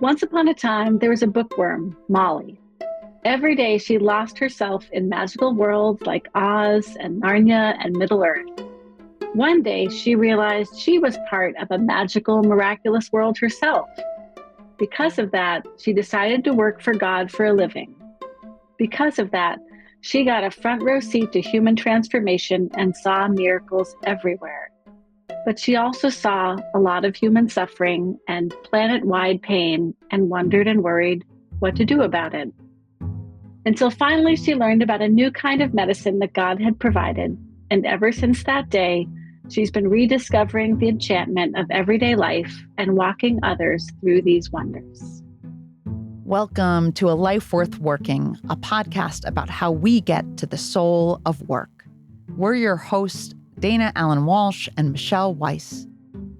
Once upon a time, there was a bookworm, Molly. Every day she lost herself in magical worlds like Oz and Narnia and Middle-earth. One day she realized she was part of a magical, miraculous world herself. Because of that, she decided to work for God for a living. Because of that, she got a front row seat to human transformation and saw miracles everywhere. But she also saw a lot of human suffering and planet-wide pain and wondered and worried what to do about it. Until finally she learned about a new kind of medicine that God had provided. And ever since that day, she's been rediscovering the enchantment of everyday life and walking others through these wonders. Welcome to A Life Worth Working, a podcast about how we get to the soul of work. We're your hosts, Dana Allen Walsh and Michelle Weiss.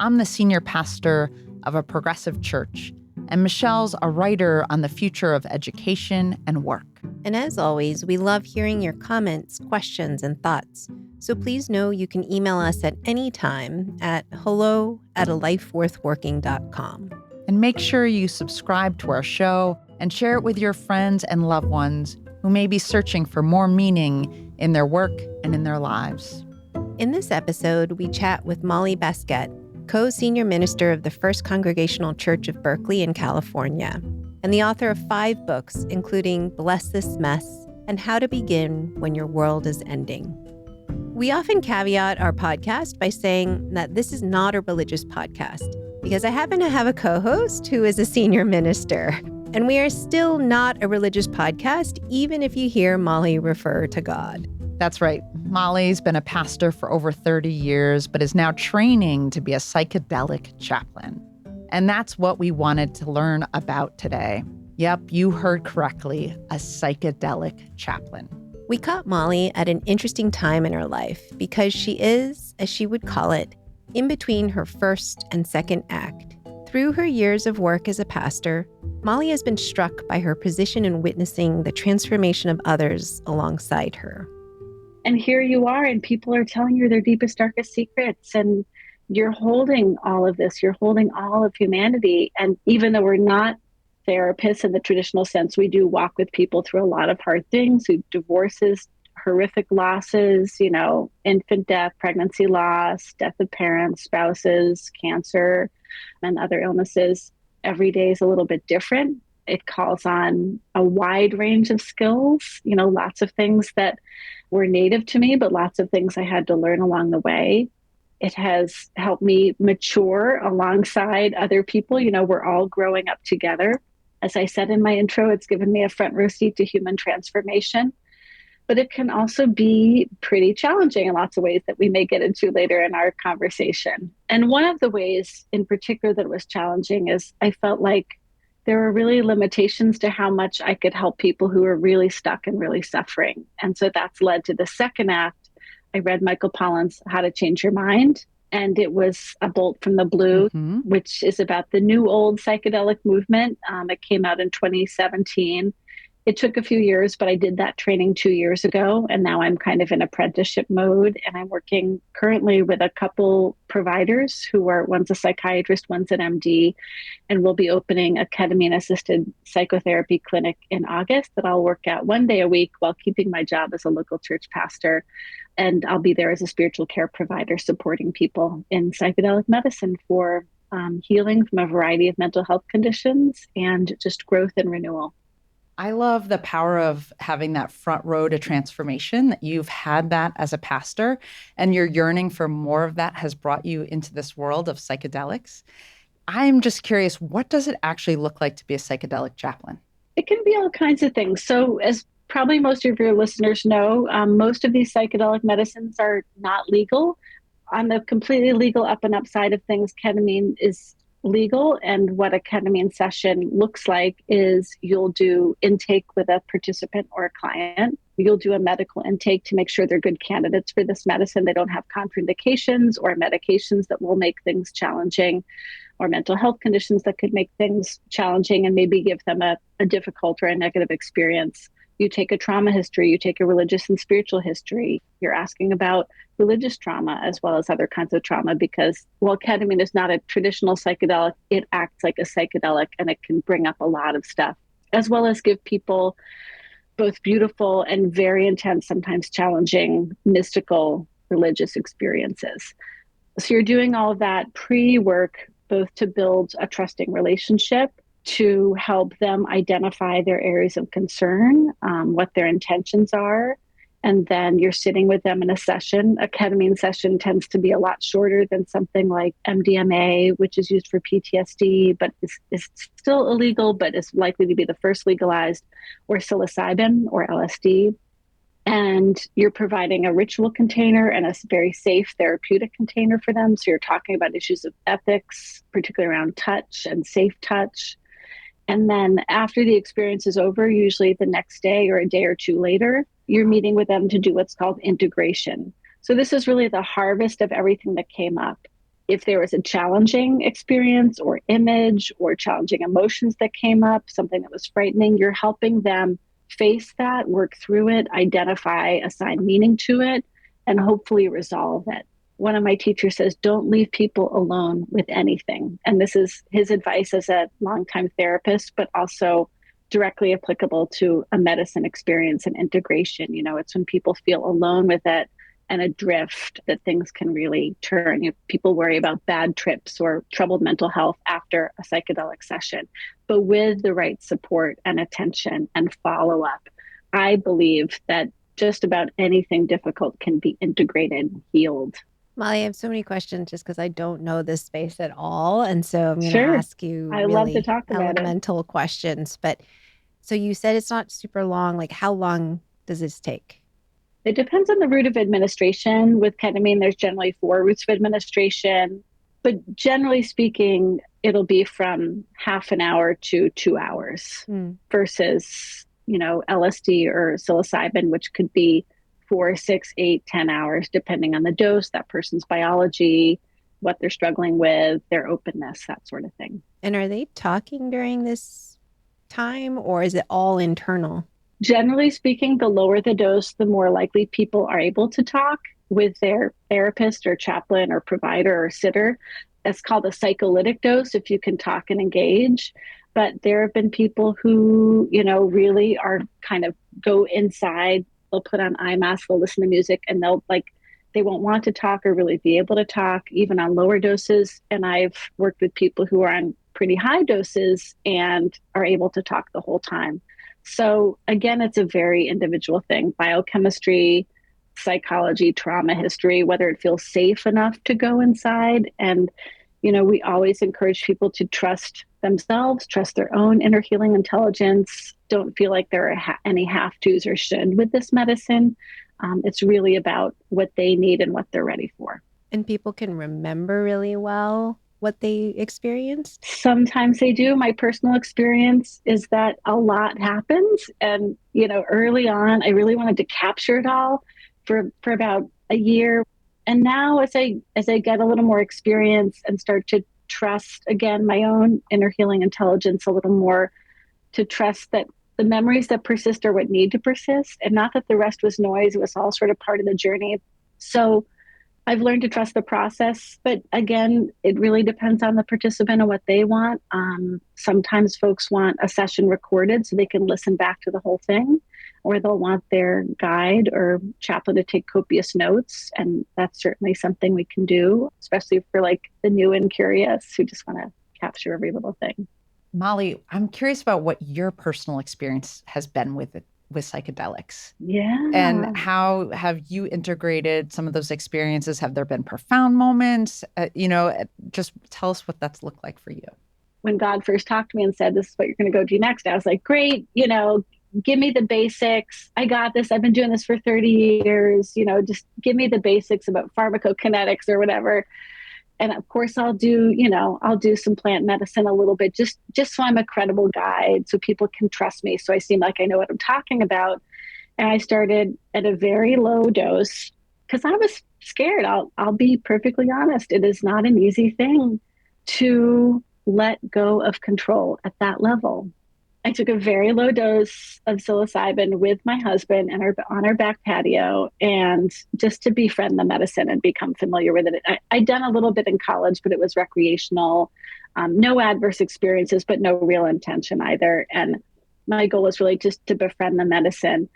I'm the senior pastor of a progressive church, and Michelle's a writer on the future of education and work. And as always, we love hearing your comments, questions, and thoughts. So please know you can email us at any time at hello@alifeworthworking.com. And make sure you subscribe to our show and share it with your friends and loved ones who may be searching for more meaning in their work and in their lives. In this episode, we chat with Molly Baskette, co-senior minister of the First Congregational Church of Berkeley in California, and the author of 5 books, including Bless This Mess and How to Begin When Your World is Ending. We often caveat our podcast by saying that this is not a religious podcast, because I happen to have a co-host who is a senior minister, and we are still not a religious podcast, even if you hear Molly refer to God. That's right. Molly's been a pastor for over 30 years, but is now training to be a psychedelic chaplain. And that's what we wanted to learn about today. Yep, you heard correctly, a psychedelic chaplain. We caught Molly at an interesting time in her life because she is, as she would call it, in between her first and second act. Through her years of work as a pastor, Molly has been struck by her position in witnessing the transformation of others alongside her. And here you are, and people are telling you their deepest, darkest secrets, and you're holding all of this. You're holding all of humanity. And even though we're not therapists in the traditional sense, we do walk with people through a lot of hard things, divorces, horrific losses, infant death, pregnancy loss, death of parents, spouses, cancer, and other illnesses. Every day is a little bit different. It calls on a wide range of skills, lots of things that were native to me, but lots of things I had to learn along the way. It has helped me mature alongside other people. We're all growing up together. As I said in my intro, it's given me a front row seat to human transformation. But it can also be pretty challenging in lots of ways that we may get into later in our conversation. And one of the ways in particular that was challenging is I felt like there were really limitations to how much I could help people who were really stuck and really suffering. And so that's led to the second act. I read Michael Pollan's How to Change Your Mind, and it was a bolt from the blue, which is about the new old psychedelic movement. It came out in 2017. It took a few years, but I did that training 2 years ago, and now I'm kind of in apprenticeship mode, and I'm working currently with a couple providers one's a psychiatrist, one's an MD, and we'll be opening a ketamine-assisted psychotherapy clinic in August that I'll work at 1 day a week while keeping my job as a local church pastor. And I'll be there as a spiritual care provider supporting people in psychedelic medicine for healing from a variety of mental health conditions and just growth and renewal. I love the power of having that front row to transformation, that you've had that as a pastor, and your yearning for more of that has brought you into this world of psychedelics. I'm just curious, what does it actually look like to be a psychedelic chaplain? It can be all kinds of things. So as probably most of your listeners know, most of these psychedelic medicines are not legal. On the completely legal up and up side of things, ketamine is legal. And what a ketamine session looks like is you'll do intake with a participant or a client. You'll do a medical intake to make sure they're good candidates for this medicine. They don't have contraindications or medications that will make things challenging, or mental health conditions that could make things challenging and maybe give them a difficult or a negative experience. You take a trauma history, you take a religious and spiritual history. You're asking about religious trauma as well as other kinds of trauma because while ketamine is not a traditional psychedelic, it acts like a psychedelic and it can bring up a lot of stuff, as well as give people both beautiful and very intense, sometimes challenging, mystical religious experiences. So you're doing all of that pre-work, both to build a trusting relationship, to help them identify their areas of concern, what their intentions are. And then you're sitting with them in a session. A ketamine session tends to be a lot shorter than something like MDMA, which is used for PTSD, but is still illegal, but is likely to be the first legalized, or psilocybin or LSD. And you're providing a ritual container and a very safe therapeutic container for them. So you're talking about issues of ethics, particularly around touch and safe touch. And then after the experience is over, usually the next day or a day or two later, you're meeting with them to do what's called integration. So this is really the harvest of everything that came up. If there was a challenging experience or image or challenging emotions that came up, something that was frightening, you're helping them face that, work through it, identify, assign meaning to it, and hopefully resolve it. One of my teachers says, don't leave people alone with anything. And this is his advice as a longtime therapist, but also directly applicable to a medicine experience and integration. You know, it's when people feel alone with it and adrift that things can really turn. You know, people worry about bad trips or troubled mental health after a psychedelic session. But with the right support and attention and follow up, I believe that just about anything difficult can be integrated, healed. Molly, I have so many questions just because I don't know this space at all. And so I'm going to Sure. ask you I love to really talk about it. elemental questions. But so you said it's not super long. Like, how long does this take? It depends on the route of administration. With ketamine, there's generally 4 routes of administration. But generally speaking, it'll be from half an hour to 2 hours versus, you know, LSD or psilocybin, which could be 4, 6, 8, 10 hours, depending on the dose, that person's biology, what they're struggling with, their openness, that sort of thing. And are they talking during this time or is it all internal? Generally speaking, the lower the dose, the more likely people are able to talk with their therapist or chaplain or provider or sitter. That's called a psycholytic dose, if you can talk and engage. But there have been people who, you know, really are kind of go inside. They'll put on eye masks, they'll listen to music, and they won't want to talk or really be able to talk, even on lower doses. And I've worked with people who are on pretty high doses and are able to talk the whole time. So again, it's a very individual thing. Biochemistry, psychology, trauma history, whether it feels safe enough to go inside. And, you know, we always encourage people to trust themselves, trust their own inner healing intelligence. Don't feel like there are any have-tos or should with this medicine. It's really about what they need and what they're ready for. And people can remember really well what they experienced? Sometimes they do. My personal experience is that a lot happens. And, you know, early on, I really wanted to capture it all for about a year. And now as I get a little more experience and start to trust, again, my own inner healing intelligence a little more, to trust that the memories that persist are what need to persist, and not that the rest was noise. It was all sort of part of the journey. So I've learned to trust the process, but again, it really depends on the participant and what they want. Sometimes folks want a session recorded so they can listen back to the whole thing, or they'll want their guide or chaplain to take copious notes. And that's certainly something we can do, especially for like the new and curious who just want to capture every little thing. Molly, I'm curious about what your personal experience has been with psychedelics. Yeah. And how have you integrated some of those experiences? Have there been profound moments? Just tell us what that's looked like for you. When God first talked to me and said, this is what you're going to go do next, I was like, great, give me the basics. I got this. I've been doing this for 30 years, just give me the basics about pharmacokinetics or whatever. And of course I'll do some plant medicine a little bit, just so I'm a credible guide so people can trust me. So I seem like I know what I'm talking about. And I started at a very low dose because I was scared. I'll be perfectly honest. It is not an easy thing to let go of control at that level. I took a very low dose of psilocybin with my husband and on our back patio, and just to befriend the medicine and become familiar with it. I'd done a little bit in college, but it was recreational, no adverse experiences, but no real intention either. And my goal was really just to befriend the medicine.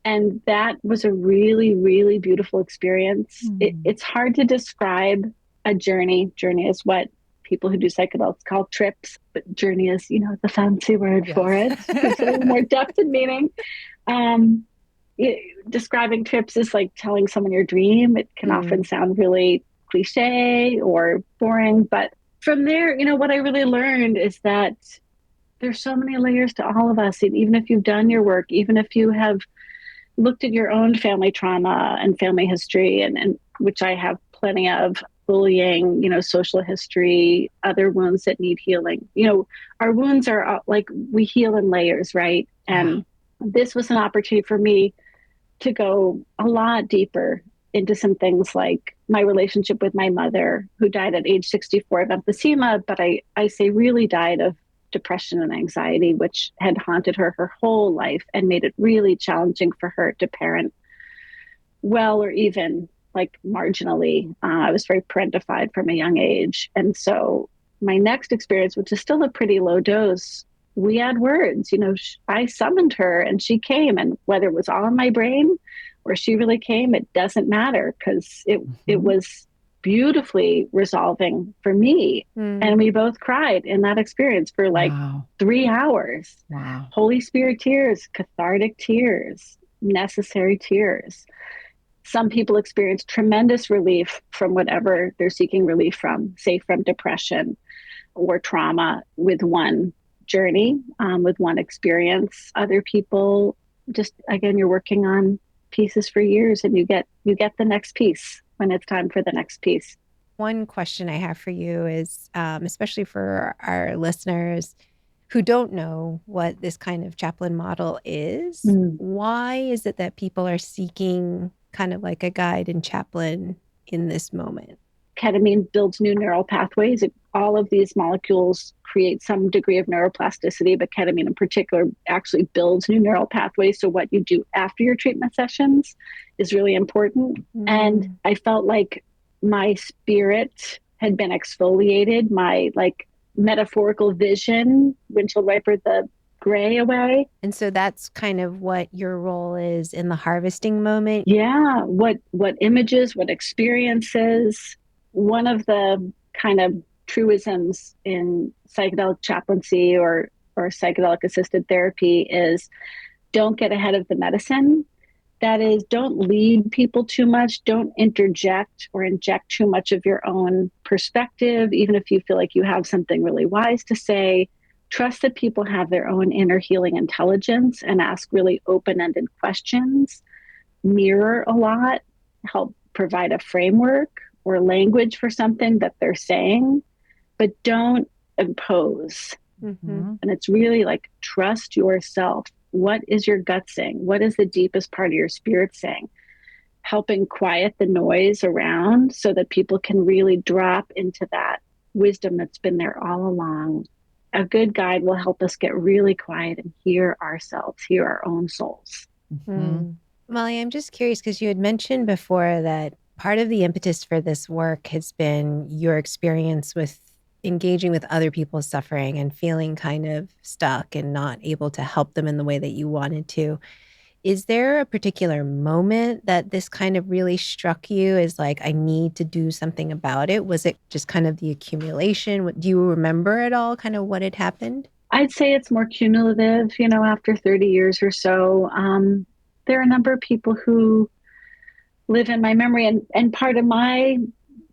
And that was a really, really beautiful experience. It's hard to describe a journey. Journey is what people who do psychedelics call trips, but journey is, the fancy word for it. It's a little more depth and meaning. Describing trips is like telling someone your dream. It can often sound really cliche or boring, but from there, what I really learned is that there's so many layers to all of us. And even if you've done your work, even if you have looked at your own family trauma and family history, and which I have plenty of, bullying, social history, other wounds that need healing. Our wounds are like, we heal in layers, right? And this was an opportunity for me to go a lot deeper into some things like my relationship with my mother, who died at age 64 of emphysema, but I say really died of depression and anxiety, which had haunted her whole life and made it really challenging for her to parent well, or even like marginally. I was very parentified from a young age. And so my next experience, which is still a pretty low dose, we had words. I summoned her and she came, and whether it was all in my brain or she really came, it doesn't matter, because it was beautifully resolving for me. And we both cried in that experience for like 3 hours. Holy Spirit tears, cathartic tears, necessary tears. Some people experience tremendous relief from whatever they're seeking relief from, say from depression or trauma, with one journey, with one experience. Other people just, again, you're working on pieces for years, and you get the next piece when it's time for the next piece. One question I have for you is, especially for our listeners who don't know what this kind of chaplain model is, why is it that people are seeking kind of like a guide and chaplain in this moment? Ketamine builds new neural pathways. All of these molecules create some degree of neuroplasticity, but ketamine in particular actually builds new neural pathways. So what you do after your treatment sessions is really important. And I felt like my spirit had been exfoliated, my like metaphorical vision, windshield wiper the gray away. And so that's kind of what your role is in the harvesting moment. Yeah. What images, what experiences. One of the kind of truisms in psychedelic chaplaincy or psychedelic assisted therapy is don't get ahead of the medicine. That is, don't lead people too much. Don't interject or inject too much of your own perspective, even if you feel like you have something really wise to say. Trust that people have their own inner healing intelligence and ask really open-ended questions. Mirror a lot, help provide a framework or language for something that they're saying, but don't impose. And it's really like, trust yourself. What is your gut saying? What is the deepest part of your spirit saying? Helping quiet the noise around so that people can really drop into that wisdom that's been there all along. A good guide will help us get really quiet and hear ourselves, hear our own souls. Molly, I'm just curious, because you had mentioned before that part of the impetus for this work has been your experience with engaging with other people's suffering and feeling kind of stuck and not able to help them in the way that you wanted to. Is there a particular moment that this kind of really struck you as like, I need to do something about it? Was it just kind of the accumulation? Do you remember at all kind of what had happened? I'd say it's more cumulative, after 30 years or so. There are a number of people who live in my memory, and part of my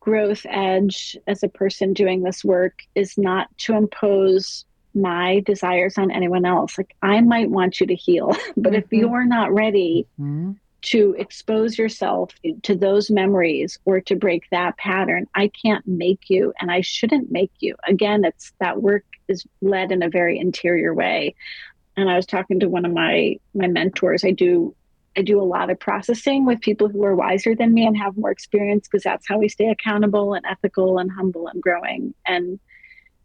growth edge as a person doing this work is not to impose my desires on anyone else. Like, I might want you to heal, but if you're not ready to expose yourself to those memories or to break that pattern, I can't make you, and I shouldn't make you. Again, it's that work is led in a very interior way. And I was talking to one of my mentors. I do a lot of processing with people who are wiser than me and have more experience, because that's how we stay accountable and ethical and humble and growing. And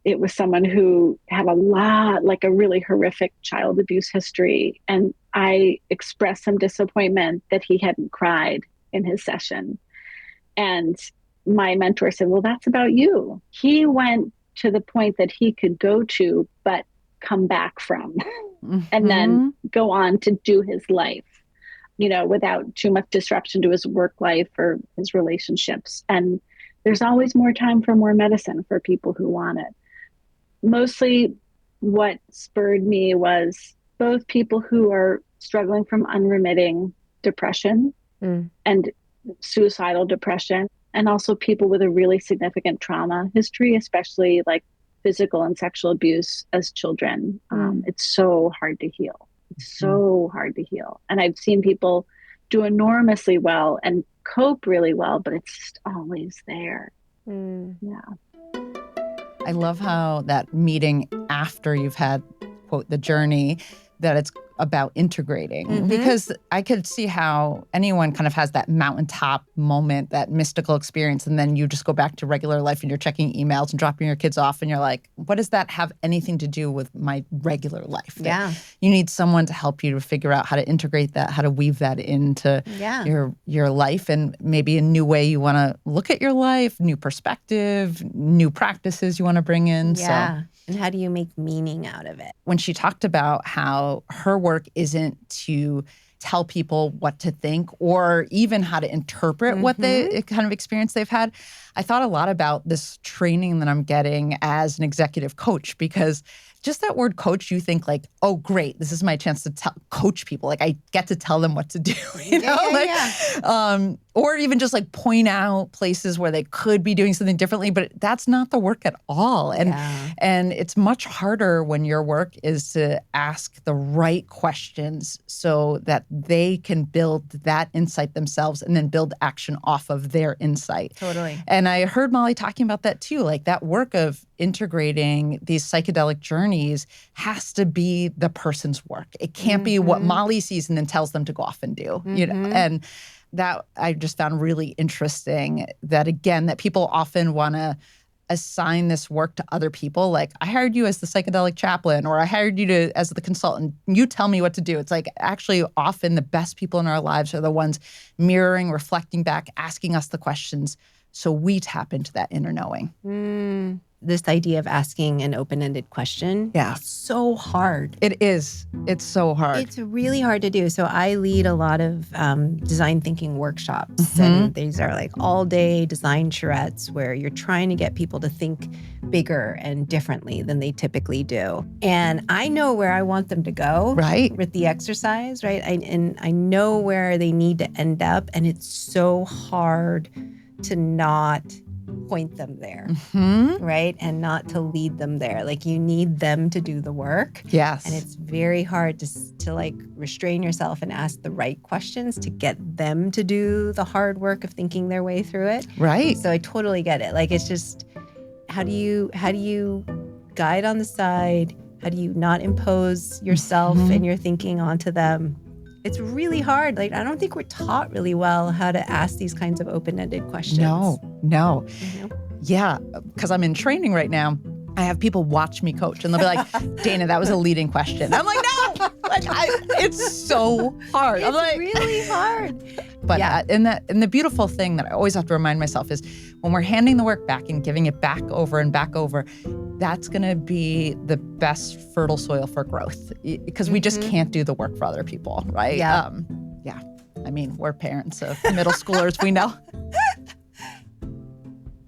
it was someone who had like a really horrific child abuse history. And I expressed some disappointment that he hadn't cried in his session. And my mentor said, well, that's about you. He went to the point that he could go to, but come back from, and then go on to do his life, without too much disruption to his work life or his relationships. And there's always more time for more medicine for people who want it. Mostly what spurred me was both people who are struggling from unremitting depression and suicidal depression, and also people with a really significant trauma history, especially like physical and sexual abuse as children. It's so hard to heal. It's so hard to heal. And I've seen people do enormously well and cope really well, but it's just always there. Yeah. I love how that meeting after you've had, quote, the journey, that it's about integrating, because I could see how anyone kind of has that mountaintop moment, that mystical experience, and then you just go back to regular life and you're checking emails and dropping your kids off and you're like, what does that have anything to do with my regular life? Yeah. You need someone to help you to figure out how to integrate that, how to weave that into your life, and maybe a new way you want to look at your life, new perspective, new practices you want to bring in. Yeah. And how do you make meaning out of it? When she talked about how her work isn't to tell people what to think or even how to interpret what the kind of experience they've had, I thought a lot about this training that I'm getting as an executive coach, because just that word coach, you think like, oh, great, this is my chance to coach people. Like I get to tell them what to do, or even just like point out places where they could be doing something differently, but that's not the work at all. And it's much harder when your work is to ask the right questions so that they can build that insight themselves and then build action off of their insight. Totally. And I heard Molly talking about that too, like that work of integrating these psychedelic journeys has to be the person's work. It can't be what Molly sees and then tells them to go off and do, and that I just found really interesting, that again, that people often want to assign this work to other people. Like, I hired you as the psychedelic chaplain, or I hired you as the consultant. You tell me what to do. It's like actually often the best people in our lives are the ones mirroring, reflecting back, asking us the questions so we tap into that inner knowing. This idea of asking an open-ended question is so hard. It is. It's so hard. It's really hard to do. So I lead a lot of design thinking workshops. And these are like all-day design charrettes where you're trying to get people to think bigger and differently than they typically do. And I know where I want them to go with the exercise, right? I know where they need to end up. And it's so hard to not point them there, right? And not to lead them there. Like you need them to do the work. Yes. And it's very hard to like restrain yourself and ask the right questions to get them to do the hard work of thinking their way through it. Right. So I totally get it. Like it's just, how do you guide on the side? How do you not impose yourself and your thinking onto them? It's really hard. Like, I don't think we're taught really well how to ask these kinds of open-ended questions. No. Yeah, because I'm in training right now. I have people watch me coach, and they'll be like, Dana, that was a leading question. I'm like, no! It's so hard. I'm like, really hard. But and the beautiful thing that I always have to remind myself is when we're handing the work back and giving it back over and back over, that's going to be the best fertile soil for growth, because we just can't do the work for other people, right? Yeah. I mean, we're parents of middle schoolers, we know.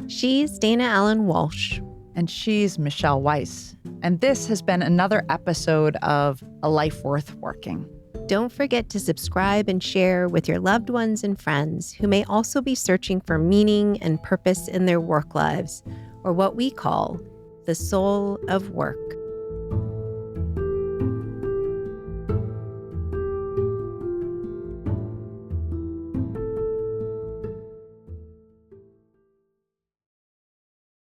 She's Dana Allen Walsh. And she's Michelle Weiss. And this has been another episode of A Life Worth Working. Don't forget to subscribe and share with your loved ones and friends who may also be searching for meaning and purpose in their work lives, or what we call the soul of work.